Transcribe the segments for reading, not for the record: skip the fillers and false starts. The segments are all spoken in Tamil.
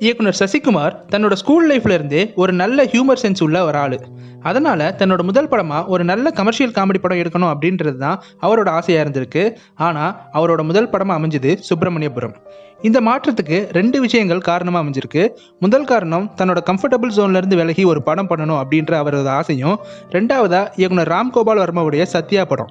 இயக்குனர் சசிகுமார் தன்னோட ஸ்கூல் லைஃப்ல இருந்தே ஒரு நல்ல ஹியூமர் சென்ஸ் உள்ள ஒரு ஆளு. அதனால தன்னோட முதல் படமா ஒரு நல்ல கமர்ஷியல் காமெடி படம் எடுக்கணும் அப்படின்றது தான் அவரோட ஆசையா இருந்திருக்கு. ஆனா அவரோட முதல் படமா அமைஞ்சது சுப்பிரமணியபுரம். இந்த மாற்றத்துக்கு 2 விஷயங்கள் காரணமா அமைஞ்சிருக்கு. முதல் காரணம் தன்னோட கம்ஃபர்டபுள் ஜோன்ல இருந்து விலகி ஒரு படம் பண்ணணும் அப்படின்ற அவரது ஆசையும், 2வதா இயக்குனர் ராம்கோபால் வர்மாவுடைய சத்யா படம்.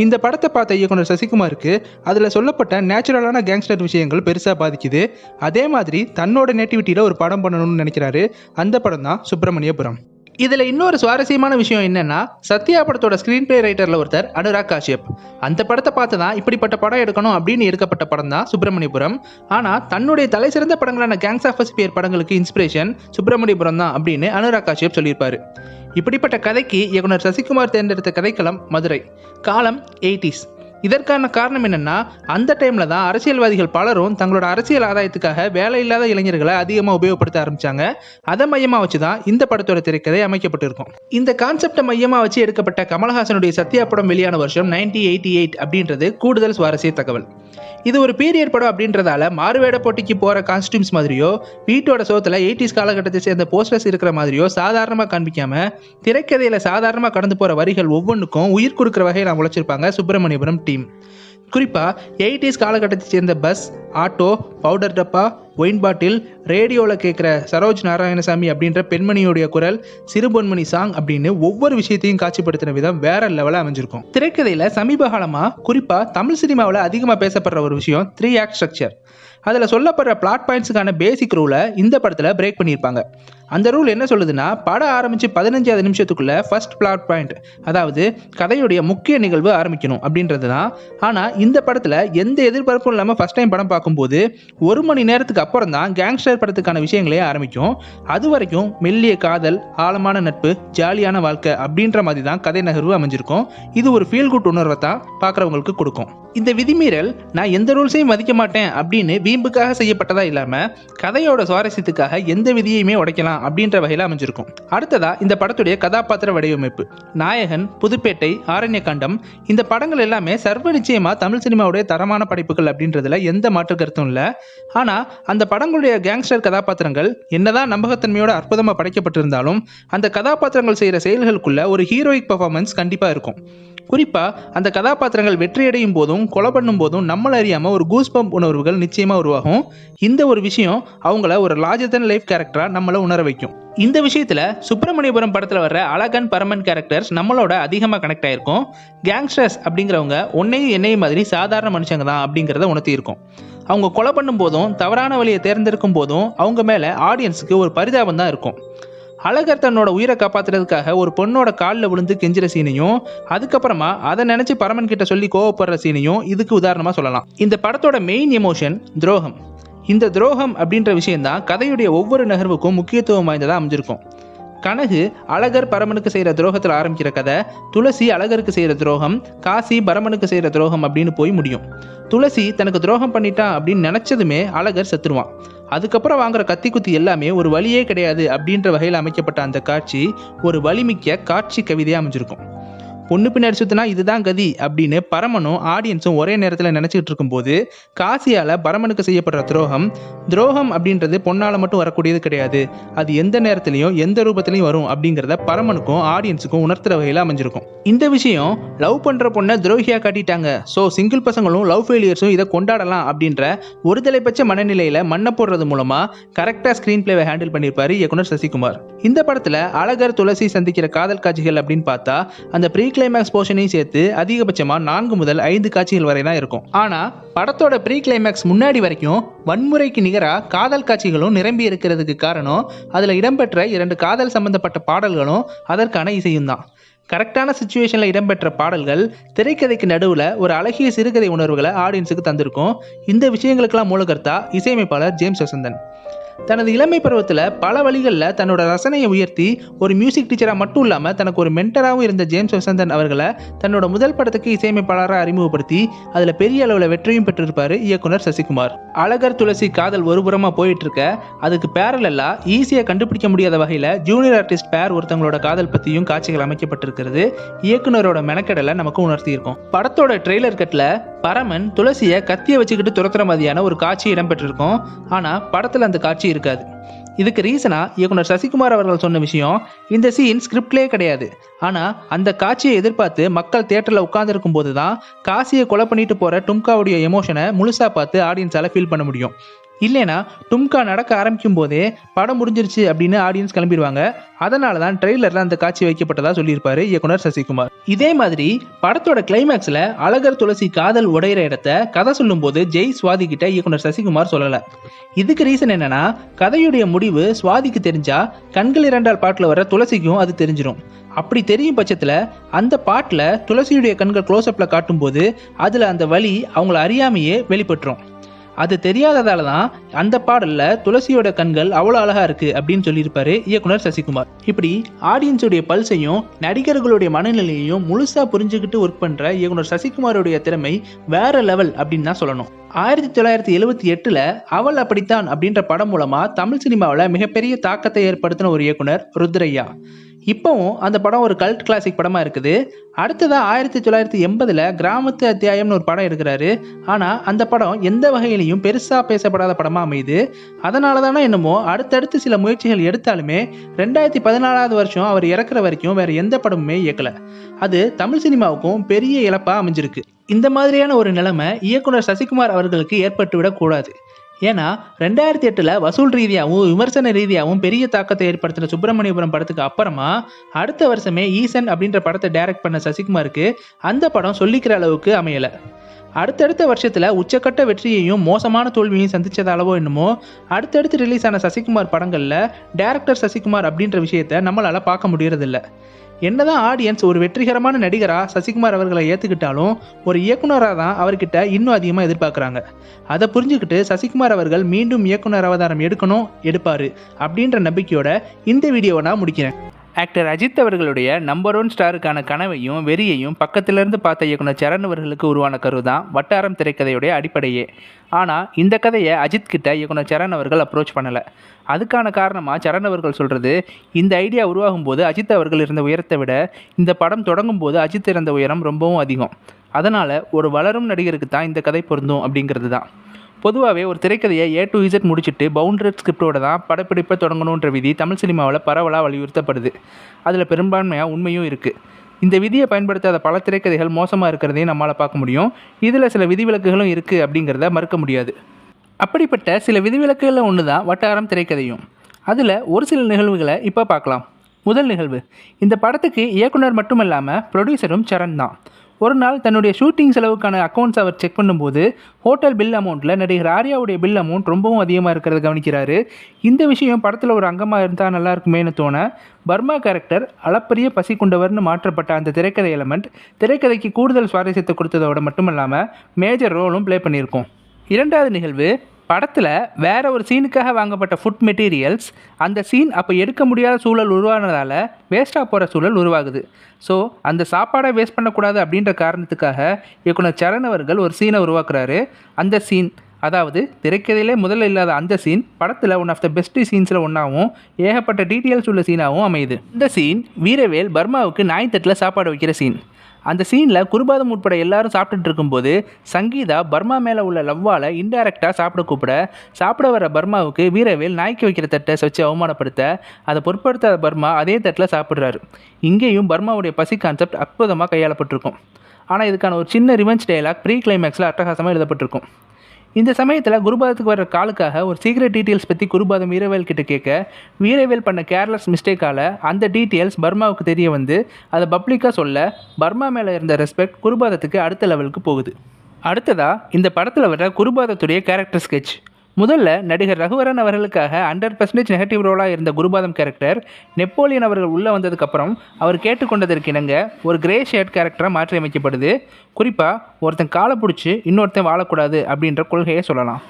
இந்த படத்தை பார்த்த இயக்குனர் சசிகுமாருக்கு அதில் சொல்லப்பட்ட நேச்சுரலான கேங்ஸ்டர் விஷயங்கள் பெருசாக பாதிக்குது. அதே மாதிரி தன்னோட நேட்டிவிட்டியில் ஒரு படம் பண்ணணும்னு நினைக்கிறாரு. அந்த படம் தான் சுப்பிரமணியபுரம். இதில் இன்னொரு சுவாரஸ்யமான விஷயம் என்னன்னா, சத்யா படத்தோட ஸ்க்ரீன் பிளே ரைட்டரில் ஒருத்தர் அனுராக் காஷ்யப். அந்த படத்தை பார்த்து தான் இப்படிப்பட்ட படம் எடுக்கணும் அப்படின்னு எடுக்கப்பட்ட படம் தான் சுப்பிரமணியபுரம். ஆனால் தன்னுடைய தலை சிறந்த படங்களான கேங்ஸ் ஆஃப் வாசேபர் படங்களுக்கு இன்ஸ்பிரேஷன் சுப்பிரமணியபுரம் தான் அப்படின்னு அனுராக் காஷ்யப் சொல்லியிருப்பாரு. இப்படிப்பட்ட கதைக்கு இயக்குனர் சசிகுமார் தேர்ந்தெடுத்த கதைக்களம் மதுரை, காலம் 80s. இதற்கான காரணம் என்னன்னா, அந்த டைம்ல தான் அரசியல்வாதிகள் பலரும் தங்களோட அரசியல் ஆதாயத்துக்காக வேலை இல்லாத இளைஞர்களை அதிகமாக உபயோகப்படுத்த ஆரம்பிச்சாங்க. அதை மையமாக வச்சு தான் இந்த படத்தோட திரைக்கதை அமைக்கப்பட்டிருக்கும். இந்த கான்செப்டை மையமாக வச்சு எடுக்கப்பட்ட கமல்ஹாசனுடைய சத்யா படம் வெளியான வருஷம் 1988 அப்படின்றது கூடுதல் சுவாரஸ்ய தகவல். இது ஒரு பீரியட் படம் அப்படின்றதால மாறுவேட போட்டிக்கு போற காஸ்டியூம்ஸ் மாதிரியோ, வீட்டோட சோத்துல 80s காலகட்டத்தை சேர்ந்த போஸ்டர்ஸ் இருக்கிற மாதிரியோ சாதாரணமாக காண்பிக்காம, திரைக்கதையில சாதாரணமாக கடந்து போற வரிகள் ஒவ்வொன்றுக்கும் உயிர் கொடுக்குற வகையில் நான் உழைச்சிருப்பாங்க சுப்பிரமணியபுரம் டீம். குறிப்பாக 80s காலகட்டத்தை சேர்ந்த பஸ், ஆட்டோ, பவுடர் டப்பா, ஒயின் பாட்டில், ரேடியோவில் கேட்குற சரோஜ் நாராயணசாமி அப்படின்ற பெண்மணியோடைய குரல், சிறுபொன்மணி சாங் அப்படின்னு ஒவ்வொரு விஷயத்தையும் காட்சிப்படுத்தின விதம் வேற லெவலில் அமைஞ்சிருக்கும். திரைக்கதையில் சமீப காலமாக குறிப்பாக தமிழ் சினிமாவில் அதிகமாக பேசப்படுற ஒரு விஷயம் 3 ஆக்ட் ஸ்ட்ரக்சர். அதில் சொல்லப்படுற பிளாட் பாயிண்ட்ஸுக்கான பேசிக் ரூலை இந்த படத்தில் பிரேக் பண்ணியிருப்பாங்க. அந்த ரூல் என்ன சொல்லுதுன்னா, படம் ஆரம்பித்து 15வது நிமிஷத்துக்குள்ள ஃபர்ஸ்ட் பிளாட் பாயிண்ட், அதாவது கதையுடைய முக்கிய நிகழ்வு ஆரம்பிக்கணும் அப்படின்றது தான். ஆனால் இந்த படத்தில் எந்த எதிர்பார்ப்பும் இல்லாமல் ஃபர்ஸ்ட் டைம் படம் பார்க்கும்போது 1 மணி நேரத்துக்கு அப்புறம் தான் கேங்ஸ்டர் படத்துக்கான விஷயங்களே ஆரம்பிக்கும். அது வரைக்கும் மெல்லிய காதல், ஆழமான நட்பு, ஜாலியான வாழ்க்கை அப்படின்ற மாதிரி தான் கதை நகர்வு அமைஞ்சிருக்கும். இது ஒரு ஃபீல் குட் உணர்வை தான் பார்க்குறவங்களுக்கு கொடுக்கும். இந்த விதிமீறல் நான் எந்த ரூல்ஸையும் மதிக்க மாட்டேன் அப்படின்னு வீம்புக்காக செய்யப்பட்டதா இல்லாமல் கதையோட சுவாரஸ்யத்துக்காக எந்த விதியையுமே உடைக்கலாம் அப்படின்ற வகையில் அமைஞ்சிருக்கும். அடுத்ததா இந்த படத்துடைய கதாபாத்திர வடிவமைப்பு. நாயகன், புதுப்பேட்டை, ஆரண்யகாண்டம், இந்த படங்கள் எல்லாமே சர்வ நிச்சயமா தமிழ் சினிமாவுடைய தரமான படைப்புகள் அப்படின்றதுல எந்த மாற்று கருத்தும் இல்லை. ஆனால் அந்த படங்களுடைய கேங்ஸ்டர் கதாபாத்திரங்கள் என்னதான் நம்பகத்தன்மையோட அற்புதமாக படைக்கப்பட்டிருந்தாலும் அந்த கதாபாத்திரங்கள் செய்கிற செயல்களுக்குள்ள ஒரு ஹீரோயிக் பர்ஃபார்மன்ஸ் கண்டிப்பாக இருக்கும். குறிப்பாக அந்த கதாபாத்திரங்கள் வெற்றியடையும் போதும் கொலை பண்ணும் போதும் நம்மள அறியாமல் ஒரு கூஸ் பம்ப் உணர்வுகள் நிச்சயமாக உருவாகும். இந்த ஒரு விஷயம் அவங்கள ஒரு லார்ஜர் தென் லைஃப் கேரக்டராக நம்மளை உணர வைக்கும். இந்த விஷயத்தில் சுப்பிரமணியபுரம் படத்தில் வர்ற அழகன், பரமன் கேரக்டர்ஸ் நம்மளோட அதிகமாக கனெக்ட் ஆகிருக்கும். கேங்ஸ்டர்ஸ் அப்படிங்கிறவங்க உன்னையும் என்னையும் மாதிரி சாதாரண மனுஷங்க தான் அப்படிங்கிறத உணர்த்தியிருக்கும். அவங்க கொலை பண்ணும் போதும் தவறான வழியை தேர்ந்தெடுக்கும் போதும் அவங்க மேலே ஆடியன்ஸுக்கு ஒரு பரிதாபம் தான் இருக்கும். அழகர் தன்னோட உயிரை காப்பாற்றுறதுக்காக ஒரு பொண்ணோட காலில் விழுந்து கெஞ்சுற சீனையும், அதுக்கப்புறமா அதை நினைச்சு பரமன் கிட்ட சொல்லி கோவப்படுற சீனையும் இதுக்கு உதாரணமாக சொல்லலாம். இந்த படத்தோட மெயின் எமோஷன் துரோகம். இந்த துரோகம் அப்படின்ற விஷயம்தான் கதையுடைய ஒவ்வொரு நகர்வுக்கும் முக்கியத்துவம் வாய்ந்ததாக அமைஞ்சிருக்கும். கனகு அழகர் பரமனுக்கு செய்கிற துரோகத்தில் ஆரம்பிக்கிற கதை, துளசி அழகருக்கு செய்கிற துரோகம், காசி பரமனுக்கு செய்கிற துரோகம் அப்படின்னு போய் முடியும். துளசி தனக்கு துரோகம் பண்ணிட்டான் அப்படின்னு நினச்சதுமே அழகர் செத்துருவான். அதுக்கப்புறம் வாங்குற கத்தி குத்தி எல்லாமே ஒரு வழியே கிடையாது அப்படின்ற வகையில் அமைக்கப்பட்ட அந்த காட்சி ஒரு வலிமிக்க காட்சி கவிதையாக அமைஞ்சிருக்கும். பொண்ணு பின்னாடி சுத்தினா இதுதான் கதி அப்படின்னு பரமனும் ஆடியன்ஸும் ஒரே நேரத்தில் நினச்சிக்கிட்டு இருக்கும்போது, காசியால் பரமனுக்கு செய்யப்படுற துரோகம் அப்படின்றது பொண்ணால் மட்டும் வரக்கூடியது கிடையாது, அது எந்த நேரத்துலையும் எந்த ரூபத்திலையும் வரும் அப்படிங்கிறத பரமனுக்கும் ஆடியன்ஸுக்கும் உணர்த்துற வகையில் அமைஞ்சிருக்கும். இந்த விஷயம் லவ் பண்ணுற பொண்ணை துரோகியாக காட்டிட்டாங்க, ஸோ சிங்கிள் பசங்களும் லவ் ஃபெயிலியர்ஸும் இதை கொண்டாடலாம் அப்படின்ற ஒருதலை பட்ச மனநிலையில் மண்ணை போடுறது மூலமாக கரெக்டாக ஸ்க்ரீன் பிளேவை ஹேண்டில் பண்ணியிருப்பாரு இயக்குனர் சசிகுமார். இந்த படத்தில் அழகர், துளசி சந்திக்கிற காதல் காட்சிகள் அப்படின்னு பார்த்தா அந்த ப்ரீ கிளைமேக்ஸ் போர்ஷனையும் சேர்த்து அதிகபட்சமாக 4 முதல் 5 காட்சிகள் வரை தான் இருக்கும். ஆனால் படத்தோட ப்ரீ கிளைமேக்ஸ் முன்னாடி வரைக்கும் வன்முறைக்கு நிகராக காதல் காட்சிகளும் நிரம்பி இருக்கிறதுக்கு காரணம் அதில் இடம்பெற்ற 2 காதல் சம்பந்தப்பட்ட பாடல்களும் அதற்கான இசையும் தான். கரெக்டான சிச்சுவேஷனில் இடம்பெற்ற பாடல்கள் திரைக்கதைக்கு நடுவில் ஒரு அழகிய சிறுகதை உணர்வுகளை ஆடியன்ஸுக்கு தந்திருக்கும். இந்த விஷயங்களுக்கெல்லாம் மூலகர்த்தா இசையமைப்பாளர் ஜேம்ஸ் வசந்தன். தனது இளமை பருவத்தில் பல வழிகளில் தன்னோட ரசனையை உயர்த்தி ஒரு மியூசிக் டீச்சராக மட்டும் இல்லாமல் தனக்கு ஒரு மென்டராகவும் இருந்த ஜேம்ஸ் வசந்தன் அவர்களை தன்னோட முதல் படத்துக்கு இசையமைப்பாளராக அறிமுகப்படுத்தி அதில் பெரிய அளவில் வெற்றியும் பெற்றிருப்பார் இயக்குனர் சசிகுமார். அழகர், துளசி காதல் ஒரு புறமாக போயிட்டு இருக்க, அதுக்கு பேரலெல்லாம் ஈஸியாக கண்டுபிடிக்க முடியாத வகையில் ஜூனியர் ஆர்டிஸ்ட் பேர் ஒருத்தவங்களோட காதல் பற்றியும் காட்சிகள் அமைக்கப்பட்டிருக்கிறது இயக்குனரோட மெனக்கடலை நமக்கு உணர்த்தியிருக்கும். படத்தோட ட்ரெய்லர் கட்டில் பரமன் துளசியை கத்தியை வச்சுக்கிட்டு துரத்துற மாதிரியான ஒரு காட்சி இடம்பெற்றிருக்கும். ஆனால் படத்தில் அந்த காட்சி காட்சி இருக்காது. இதுக்கு ரீசனா இயக்குனர் சசிகுமார் அவர்கள் சொன்ன விஷயம், இந்த சீன் ஸ்கிரிப்ட்லேயே கிடையாது. ஆனால் அந்த காட்சியை எதிர்பார்த்து மக்கள் தியேட்டரில் உட்காந்துருக்கும் போது தான் காசியை கொலை பண்ணிட்டு போகிற டும்காவுடைய எமோஷனை முழுசாக பார்த்து ஆடியன்ஸால் ஃபீல் பண்ண முடியும். இல்லைனா டும்கா நடக்க ஆரம்பிக்கும் போதே படம் முடிஞ்சிருச்சு அப்படின்னு ஆடியன்ஸ் கிளம்பிடுவாங்க. அதனால தான் ட்ரெய்லரில் அந்த காட்சி வைக்கப்பட்டதா சொல்லியிருப்பாரு இயக்குனர் சசிகுமார். இதே மாதிரி படத்தோட கிளைமேக்ஸில் அழகர் துளசி காதல் உடையிற இடத்த கதை சொல்லும் போது ஜெய் சுவாதி கிட்ட இயக்குனர் சசிகுமார் சொல்லலை. இதுக்கு ரீசன் என்னன்னா, கதையுடைய முடிவு சுவாதிக்கு தெரிஞ்சா கண்கள் இரண்டால் பாட்டில் வர துளசிக்கும் அது தெரிஞ்சிடும். அப்படி தெரியும் பட்சத்தில் அந்த பாட்டில் துளசியுடைய கண்கள் க்ளோஸ்அப்பில் காட்டும்போது அதில் அந்த வலி அவங்கள அறியாமையே வெளிப்பட்டுரும். அது தெரியாததால தான் அந்த பாடலில் துளசியோட கண்கள் அவ்வளோ அழகா இருக்கு அப்படின்னு சொல்லியிருப்பாரு இயக்குனர் சசிகுமார். இப்படி ஆடியன்ஸுடைய பல்ஸையும் நடிகர்களுடைய மனநிலையையும் முழுசா புரிஞ்சுக்கிட்டு ஒர்க் பண்ற இயக்குனர் சசிகுமாரோடைய திறமை வேற லெவல் அப்படின்னு தான் சொல்லணும். 1978 அவள் அப்படித்தான் அப்படின்ற படம் மூலமா தமிழ் சினிமாவில் மிகப்பெரிய தாக்கத்தை ஏற்படுத்தின ஒரு இயக்குனர் ருத்ரையா. இப்போவும் அந்த படம் ஒரு கல்ட் கிளாசிக் படமாக இருக்குது. அடுத்ததாக 1980 கிராமத்து அத்தியாயம்னு ஒரு படம் எடுக்கிறாரு. ஆனால் அந்த படம் எந்த வகையிலையும் பெருசாக பேசப்படாத படமாக அமையுது. அதனால தானே என்னமோ அடுத்தடுத்து சில முயற்சிகள் எடுத்தாலுமே 2014 வருஷம் அவர் இறக்குற வரைக்கும் வேறு எந்த படமுமே இயக்கலை. அது தமிழ் சினிமாவுக்கும் பெரிய இழப்பாக அமைஞ்சிருக்கு. இந்த மாதிரியான ஒரு நிலைமை இயக்குனர் சசிகுமார் அவர்களுக்கு ஏற்பட்டு விடக்கூடாது. ஏன்னா 2008 வசூல் ரீதியாகவும் விமர்சன ரீதியாகவும் பெரிய தாக்கத்தை ஏற்படுத்தின சுப்பிரமணியபுரம் படத்துக்கு அப்புறமா அடுத்த வருஷமே ஈசன் அப்படின்ற படத்தை டைரக்ட் பண்ண சசிகுமாருக்கு அந்த படம் சொல்லிக்கிற அளவுக்கு அமையலை. அடுத்தடுத்த வருஷத்தில் உச்சக்கட்ட வெற்றியையும் மோசமான தோல்வியையும் சந்திச்சதாலவோ என்னமோ அடுத்தடுத்து ரிலீஸ் ஆன சசிகுமார் படங்களில் டைரக்டர் சசிகுமார் அப்படின்ற விஷயத்தை நம்மளால் பார்க்க முடியறதில்ல. என்னதான் ஆடியன்ஸ் ஒரு வெற்றிகரமான நடிகராக சசிகுமார் அவர்களை ஏற்றுக்கிட்டாலும் ஒரு இயக்குனராக தான் அவர்கிட்ட இன்னும் அதிகமாக எதிர்பார்க்குறாங்க. அதை புரிஞ்சுக்கிட்டு சசிகுமார் அவர்கள் மீண்டும் இயக்குனர் அவதாரம் எடுப்பார் அப்படின்ற நம்பிக்கையோட இந்த வீடியோவை நான் முடிக்கிறேன். ஆக்டர் அஜித் அவர்களுடைய நம்பர் 1 ஸ்டாருக்கான கனவையும் வெறியையும் பக்கத்திலிருந்து பார்த்த இயக்குனர் சரண் அவர்களுக்கு உருவான கரு தான் வட்டாரம் திரைக்கதையுடைய அடிப்படையே. ஆனால் இந்த கதையை அஜித் கிட்ட இயக்குனர் சரண் அவர்கள் அப்ரோச் பண்ணலை. அதுக்கான காரணமாக சரண் அவர்கள் சொல்கிறது, இந்த ஐடியா உருவாகும் போது அஜித் அவர்கள் இருந்த உயரத்தை விட இந்த படம் தொடங்கும் போது அஜித் இருந்த உயரம் ரொம்பவும் அதிகம். அதனால் ஒரு வளரும் நடிகருக்கு தான் இந்த கதை பொருந்தும் அப்படிங்கிறது தான். பொதுவாகவே ஒரு திரைக்கதையை A to Z முடிச்சுட்டு பவுண்டட் ஸ்கிரிப்டோட தான் படப்பிடிப்பை தொடங்கணுன்ற விதி தமிழ் சினிமாவில் பரவலாக வலியுறுத்தப்படுது. அதில் பெரும்பான்மையாக உண்மையும் இருக்குது. இந்த விதியை பயன்படுத்தாத பல திரைக்கதைகள் மோசமாக இருக்கிறதையும் நம்மளால் பார்க்க முடியும். இதில் சில விதிவிலக்குகளும் இருக்குது அப்படிங்கிறத மறுக்க முடியாது. அப்படிப்பட்ட சில விதிவிலக்குகளில் ஒன்று தான் வட்டாரம் திரைக்கதையும். அதில் ஒரு சில நிகழ்வுகளை இப்போ பார்க்கலாம். முதல் நிகழ்வு, இந்த படத்துக்கு இயக்குனர் மட்டும் இல்லாமல் ப்ரொடியூசரும் சரண் தான். ஒரு நாள் தன்னுடைய ஷூட்டிங் செலவுக்கான அக்கௌண்ட்ஸ் அவர் செக் பண்ணும்போது ஹோட்டல் பில் அமௌண்ட்டில் நடிகர் ஆர்யாவுடைய பில் அமௌண்ட் ரொம்பவும் அதிகமாக இருக்கிறத கவனிக்கிறாரு. இந்த விஷயம் படத்தில் ஒரு அங்கமாக இருந்தால் நல்லா இருக்குமேனு தோண பர்மா கேரக்டர் அளப்பரிய பசி கொண்டவர்னு மாற்றப்பட்ட அந்த திரைக்கதை எலமெண்ட் திரைக்கதைக்கு கூடுதல் சுவாரஸ்யத்தை கொடுத்ததோட மட்டும் இல்லாமல் மேஜர் ரோலும் ப்ளே பண்ணியிருக்கோம். இரண்டாவது நிகழ்வு, படத்தில் வேற ஒரு சீனுக்காக வாங்கப்பட்ட ஃபுட் மெட்டீரியல்ஸ் அந்த சீன் அப்போ எடுக்க முடியாத சூழல் உருவானதால் வேஸ்ட்டாக போகிற சூழல் உருவாகுது. ஸோ அந்த சாப்பாடை வேஸ்ட் பண்ணக்கூடாது அப்படின்ற காரணத்துக்காக இயக்குனர் சரண் அவர்கள் ஒரு சீனை உருவாக்குறாரு. அந்த சீன், அதாவது திரைக்கதையிலே முதல்ல இல்லாத அந்த சீன் படத்தில் ஒன் ஆஃப் த பெஸ்ட் சீன்ஸில் ஒன்றாகவும் ஏகப்பட்ட டீட்டெயில்ஸ் உள்ள சீனாகவும் அமையுது. இந்த சீன் வீரவேல் பர்மாவுக்கு நாய் தட்டில் சாப்பாடு வைக்கிற சீன். அந்த சீனில் குருபாதம் உட்பட எல்லாரும் சாப்பிட்டுட்டு இருக்கும்போது சங்கீதா பர்மா மேலே உள்ள லவ்வால் இன்டைரக்டாக சாப்பிட வர பர்மாவுக்கு வீரவேல் நாய்க்கு வைக்கிற தட்டை வச்சு அவமானப்படுத்த அதை பொருட்படுத்தாத பர்மா அதே தட்டில் சாப்பிட்றாரு. இங்கேயும் பர்மாவுடைய பசி கான்செப்ட் அற்புதமாக கையாளப்பட்டிருக்கும். ஆனால் இதுக்கான ஒரு சின்ன ரிவெஞ்ச் டயலாக் ப்ரீ கிளைமேக்ஸில் அட்டகாசமாக எழுதப்பட்டிருக்கும். இந்த சமயத்தில் குருபாதத்துக்கு வர காலுக்காக ஒரு சீக்ரெட் டீட்டெயில்ஸ் பற்றி குருபாதம் வீரவேல் கிட்ட கேட்க வீரவேல் பண்ண கேர்லெஸ் மிஸ்டேக்கால் அந்த டீட்டெயில்ஸ் பர்மாவுக்கு தெரிய வந்து அதை பப்ளிக்காக சொல்ல பர்மா மேலே இருந்த ரெஸ்பெக்ட் குருபாதத்துக்கு அடுத்த லெவலுக்கு போகுது. அடுத்ததாக இந்த படத்தில் வர குருபாதத்துடைய கேரக்டர் ஸ்கெட்ச். முதல்ல நடிகர் ரகுவரன் அவர்களுக்காக 100% நெகட்டிவ் ரோலாக இருந்த குருபாதம் கேரக்டர் நெப்போலியன் அவர்கள் உள்ளே வந்ததுக்கப்புறம் அவர் கேட்டுக்கொண்டதற்கு இணங்க ஒரு கிரே ஷேட் கேரக்டராக மாற்றி அமைக்கப்படுது. குறிப்பாக ஒருத்தன் காலை பிடிச்சி இன்னொருத்தன் வாழக்கூடாது அப்படின்ற கொள்கையை சொல்லலாம்.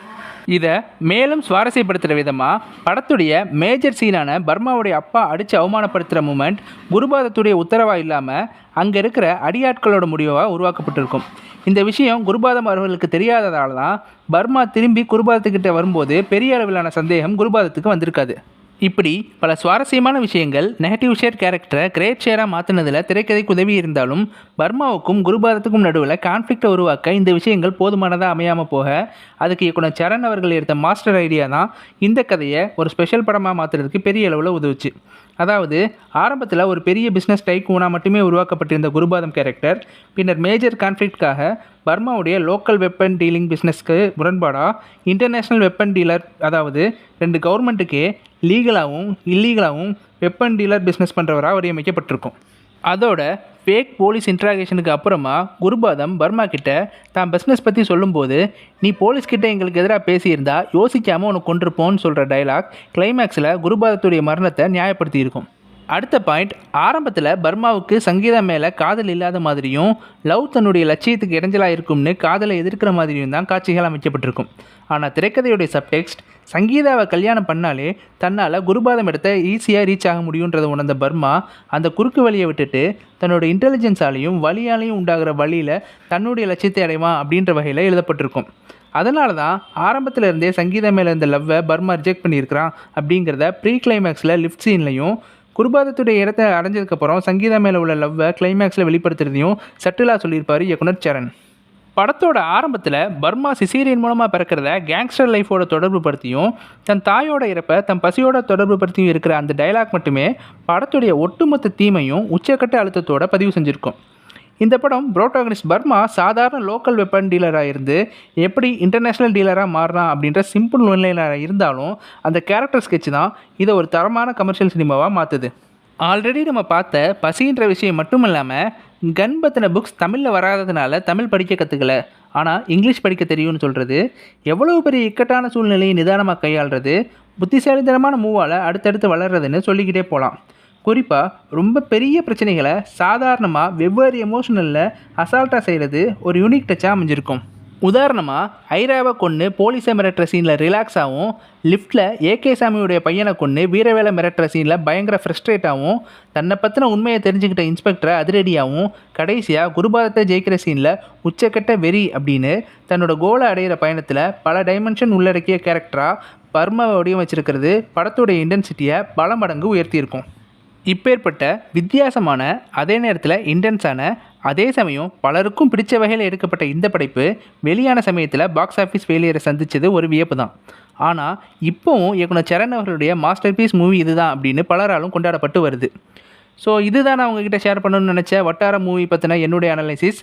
இதை மேலும் சுவாரஸ்யப்படுத்துகிற விதமாக படத்துடைய மேஜர் சீனான பர்மாவுடைய அப்பா அடித்து அவமானப்படுத்துகிற மூமெண்ட் குருபாதத்துடைய உத்தரவாக இல்லாமல் அங்கே இருக்கிற அடியாட்களோட முடிவாக உருவாக்கப்பட்டிருக்கும். இந்த விஷயம் குருபாதம் அவர்களுக்கு தெரியாததால தான் பர்மா திரும்பி குருபாதத்துக்கிட்ட வரும்போது பெரிய அளவிலான சந்தேகம் குருபாதத்துக்கு வந்திருக்காது. இப்படி பல சுவாரஸ்யமான விஷயங்கள் நெகட்டிவ் ஷேர் கேரக்டரை கிரேட் ஷேராக மாற்றினதில் திரைக்கதைக்கு உதவி இருந்தாலும் பர்மாவுக்கும் குருபாரத்துக்கும் நடுவில் கான்ஃப்ளிக்டை உருவாக்க இந்த விஷயங்கள் போதுமானதாக அமையாமல் போக அதுக்கு இயக்குனர் சரண் அவர்கள் எடுத்த மாஸ்டர் ஐடியா தான் இந்த கதையை ஒரு ஸ்பெஷல் படமாக மாற்றுறதுக்கு பெரிய அளவில் உதவுச்சு. அதாவது ஆரம்பத்தில் ஒரு பெரிய பிஸ்னஸ் டைக்கூனாக மட்டுமே உருவாக்கப்பட்டிருந்த குருபாதம் கேரக்டர் பின்னர் மேஜர் கான்ஃப்ளிக்ட்காக பர்மாவுடைய லோக்கல் வெப்பன் டீலிங் பிஸ்னஸ்க்கு முரண்பாடாக இன்டர்நேஷ்னல் வெப்பன் டீலர், அதாவது 2 கவர்மெண்ட்டுக்கே லீகலாகவும் இல்லீகலாகவும் வெப்பன் டீலர் பிஸ்னஸ் பண்ணுறவராக வடிவமைக்கப்பட்டிருக்கும். அதோட ஃபேக் போலீஸ் இன்ட்ராகேஷனுக்கு அப்புறமா குருபாதம் பர்மா கிட்ட தான் பிஸ்னஸ் பற்றி சொல்லும்போது, நீ போலீஸ்கிட்ட எங்களுக்கு எதிராக பேசியிருந்தா யோசிக்காமல் உனக்கு கொண்டிருப்போன்னு சொல்கிற டைலாக் கிளைமேக்ஸில் குருபாதத்துடைய மரணத்தை நியாயப்படுத்தியிருக்கும். அடுத்த பாயிண்ட், ஆரம்பத்தில் பர்மாவுக்கு சங்கீதா மேலே காதல் இல்லாத மாதிரியும் லவ் தன்னுடைய லட்சியத்துக்கு இடைஞ்சலாக இருக்கும்னு காதலை எதிர்க்கிற மாதிரியும் தான் காட்சிகள் அமைக்கப்பட்டிருக்கும். ஆனால் திரைக்கதையுடைய சப்டெக்ஸ்ட் சங்கீதாவை கல்யாணம் பண்ணாலே தன்னால் குருபாதம் இடத்த ஈஸியாக ரீச் ஆக முடியுன்றதை உணர்ந்த பர்மா அந்த குறுக்கு வழியை விட்டுட்டு தன்னோட இன்டெலிஜென்ஸாலையும் வழியாலையும் உண்டாகிற வழியில் தன்னுடைய லட்சியத்தை அடைவான் அப்படின்ற வகையில் எழுதப்பட்டிருக்கும். அதனால தான் ஆரம்பத்தில் இருந்தே சங்கீதா மேலே இருந்த லவ்வை பர்மா ரிஜெக்ட் பண்ணியிருக்கிறான் அப்படிங்கிறத ப்ரீ கிளைமேக்ஸில் லிஃப்ட் சீன்லையும் குருபாதத்துடைய இடத்தை அடைஞ்சதுக்கப்புறம் சங்கீதா மேலே உள்ள லவ்வை கிளைமேக்ஸில் வெளிப்படுத்துறதையும் சட்டிலாக சொல்லியிருப்பார் இயக்குனர் சரண். படத்தோட ஆரம்பத்தில் பர்மா சிசேரியன் மூலமாக பிறக்கிறத கேங்ஸ்டர் லைஃபோட தொடர்பு படுத்தியும் தன் தாயோட இறப்பை தன் பசியோட தொடர்பு படுத்தியும் இருக்கிற அந்த டைலாக் மட்டுமே படத்துடைய ஒட்டுமொத்த தீமையும் உச்சக்கட்ட அழுத்தத்தோட பதிவு செஞ்சுருக்கும். இந்த படம் புரோட்டாகனிஸ்ட் பர்மா சாதாரண லோக்கல் வெப்பன் டீலராக இருந்து எப்படி இன்டர்நேஷ்னல் டீலராக மாறினான் அப்படின்ற சிம்பிள் ஒன்லைனராக இருந்தாலும் அந்த கேரக்டர் ஸ்கெட்ச் தான் இதை ஒரு தரமான கமர்ஷியல் சினிமாவாக மாற்றுது. ஆல்ரெடி நம்ம பார்த்த பசின்ற விஷயம் மட்டும் இல்லாமல் கன் பற்றின புக்ஸ் தமிழில் வராததுனால தமிழ் படிக்க கற்றுக்கல, ஆனால் இங்கிலீஷ் படிக்க தெரியும்னு சொல்கிறது, எவ்வளோ பெரிய இக்கட்டான சூழ்நிலையை நிதானமாக கையாளுறது, புத்திசாலித்தனமான மூவால் அடுத்தடுத்து வளர்றதுன்னு சொல்லிக்கிட்டே போகலாம். குறிப்பாக ரொம்ப பெரிய பிரச்சனைகளை சாதாரணமாக வெவ்வேறு எமோஷனலில் அசால்ட்டாக செய்கிறது ஒரு யூனிக் டச்சாக அமைஞ்சிருக்கும். உதாரணமாக ஐராவை கொன்று போலீஸை மிரட்டுற சீனில் ரிலாக்ஸாகவும், லிஃப்ட்டில் ஏகே சாமியுடைய பையனை கொன்று வீரவேலை மிரட்டுற சீனில் பயங்கர ஃப்ரஸ்ட்ரேட்டாகவும், தன்னை பற்றின உண்மையை தெரிஞ்சுக்கிட்ட இன்ஸ்பெக்டரை அதிரடியாகவும், கடைசியாக குருபாதத்தை ஜெயிக்கிற சீனில் உச்சக்கட்ட வெறி அப்படின்னு தன்னோட கோலை அடையிற பயணத்தில் பல டைமென்ஷன் உள்ளடக்கிய கேரக்டராக பர்மாவை வடிவமைச்சிருக்கிறது படத்துடைய இன்டென்சிட்டியை பல மடங்கு உயர்த்தியிருக்கும். இப்பேற்பட்ட வித்தியாசமான, அதே நேரத்தில் இன்டென்ஸான, அதே சமயம் பலருக்கும் பிடிச்ச வகையில் எடுக்கப்பட்ட இந்த படைப்பு வெளியான சமயத்தில் பாக்ஸ் ஆஃபீஸ் ஃபெயிலியரை சந்தித்தது ஒரு வியப்பு தான். ஆனால் இப்போவும் இயக்குனர் சரண் அவர்களுடைய மாஸ்டர் பீஸ் மூவி இதுதான் அப்படின்னு பலராலும் கொண்டாடப்பட்டு வருது. ஸோ இதுதான் நான் உங்ககிட்ட ஷேர் பண்ணணும்னு நினச்ச வட்டார மூவி பற்றின என்னுடைய அனலைசிஸ்.